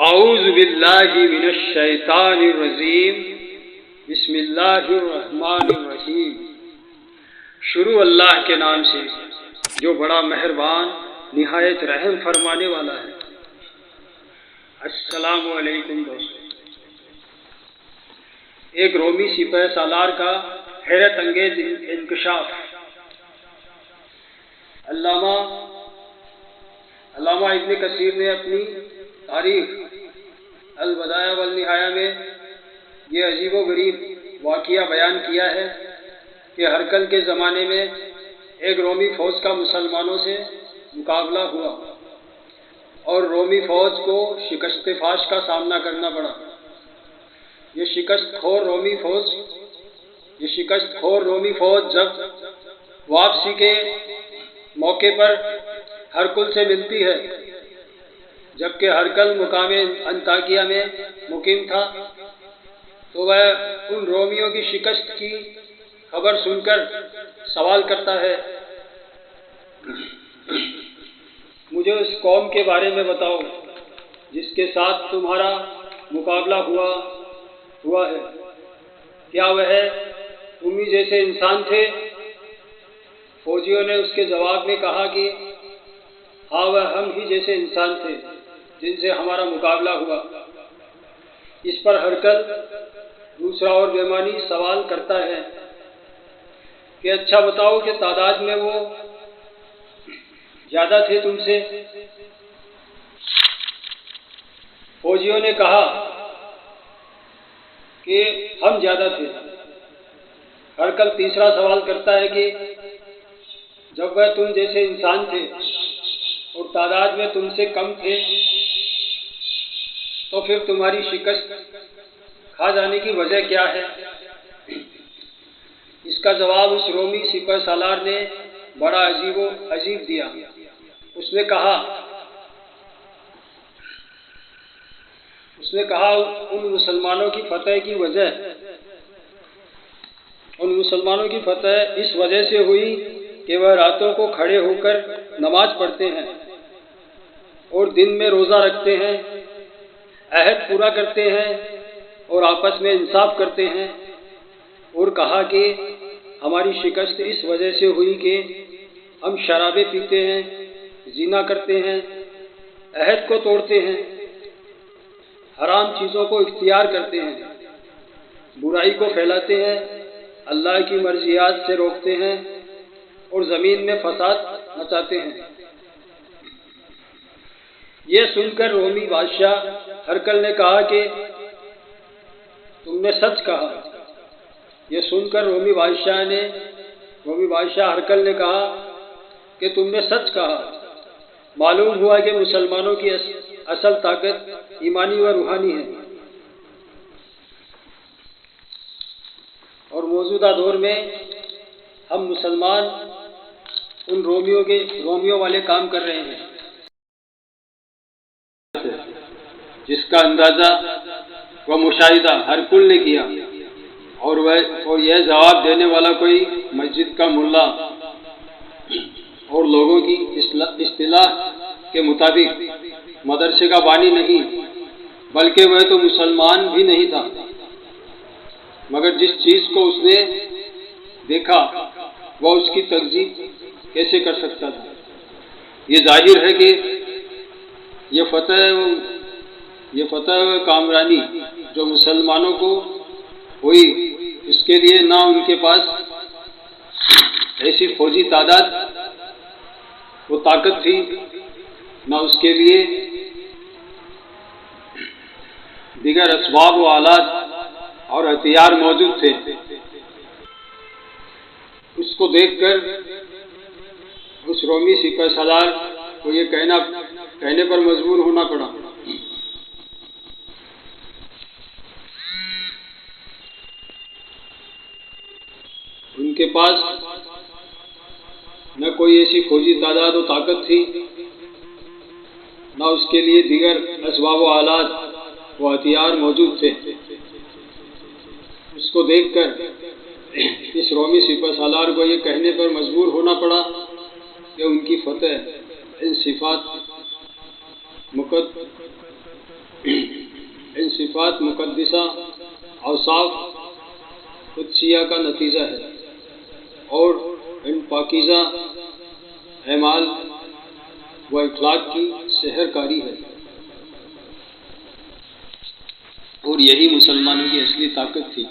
اعوذ باللہ من الشیطان الرجیم بسم اللہ الرحمن الرحیم۔ شروع اللہ کے نام سے جو بڑا مہربان نہایت رحم فرمانے والا ہے۔ السلام علیکم دوستو۔ ایک رومی سپہ سالار کا حیرت انگیز انکشاف۔ علامہ ابن کثیر نے اپنی تاریخ البدایہ والنہایہ میں یہ عجیب و غریب واقعہ بیان کیا ہے کہ ہرقل کے زمانے میں ایک رومی فوج کا مسلمانوں سے مقابلہ ہوا اور رومی فوج کو شکست فاش کا سامنا کرنا پڑا۔ یہ شکست خور رومی فوج جب واپسی کے موقع پر ہرقل سے ملتی ہے، جبکہ ہرقل مقام انطاکیہ میں مقیم تھا، تو وہ ان رومیوں کی شکست کی خبر سن کر سوال کرتا ہے، مجھے اس قوم کے بارے میں بتاؤ جس کے ساتھ تمہارا مقابلہ ہوا ہے، کیا وہ تم ہی جیسے انسان تھے؟ فوجیوں نے اس کے جواب میں کہا کہ ہاں، وہ ہم ہی جیسے انسان تھے جن سے ہمارا مقابلہ ہوا۔ اس پر ہرقل دوسرا اور بےمعنی سوال کرتا ہے کہ اچھا بتاؤ کہ تعداد میں وہ زیادہ تھے تم سے؟ فوجیوں نے کہا کہ ہم زیادہ تھے۔ ہرقل تیسرا سوال کرتا ہے کہ جب وہ تم جیسے انسان تھے اور تعداد میں تم سے کم تھے تو پھر تمہاری شکست کھا جانے کی وجہ کیا ہے؟ اس کا جواب اس رومی سپہ سالار نے بڑا عجیب دیا۔ اس نے کہا ان مسلمانوں کی فتح اس وجہ سے ہوئی کہ وہ راتوں کو کھڑے ہو کر نماز پڑھتے ہیں اور دن میں روزہ رکھتے ہیں، عہد پورا کرتے ہیں اور آپس میں انصاف کرتے ہیں، اور کہا کہ ہماری شکست اس وجہ سے ہوئی کہ ہم شرابیں پیتے ہیں، زنا کرتے ہیں، عہد کو توڑتے ہیں، حرام چیزوں کو اختیار کرتے ہیں، برائی کو پھیلاتے ہیں، اللہ کی مرضیات سے روکتے ہیں اور زمین میں فساد مچاتے ہیں۔ یہ سن کر رومی بادشاہ ہرقل نے کہا کہ تم نے سچ کہا۔ یہ سن کر رومی بادشاہ ہرقل نے کہا کہ تم نے سچ کہا۔ معلوم ہوا کہ مسلمانوں کی اصل طاقت ایمانی و روحانی ہے، اور موجودہ دور میں ہم مسلمان ان رومیوں والے کام کر رہے ہیں جس کا اندازہ و مشاہدہ ہرقل نے کیا، اور یہ جواب دینے والا کوئی مسجد کا ملا اور لوگوں کی اصطلاح کے مطابق مدرسے کا بانی نہیں، بلکہ وہ تو مسلمان بھی نہیں تھا، مگر جس چیز کو اس نے دیکھا وہ اس کی تکذیب کیسے کر سکتا تھا؟ یہ ظاہر ہے کہ یہ فتح و کامرانی جو مسلمانوں کو ہوئی، اس کے لیے نہ ان کے پاس ایسی فوجی تعداد و طاقت تھی، نہ اس کے لیے دیگر اسباب و آلات اور ہتھیار موجود تھے۔ اس کو دیکھ کر اس رومی سپہ سالار کو یہ کہنے پر مجبور ہونا پڑا، ان کے پاس نہ کوئی ایسی فوجی تعداد و طاقت تھی، نہ اس کے لیے دیگر اسباب و آلات و ہتھیار موجود تھے۔ اس کو دیکھ کر اس رومی سپہ سالار کو یہ کہنے پر مجبور ہونا پڑا کہ ان کی فتح ان صفات ان صفات مقدسہ اوصاف قدسیہ کا نتیجہ ہے اور ان پاکیزہ اعمال و اخلاق کی سحر کاری ہے، اور یہی مسلمانوں کی اصلی طاقت تھی۔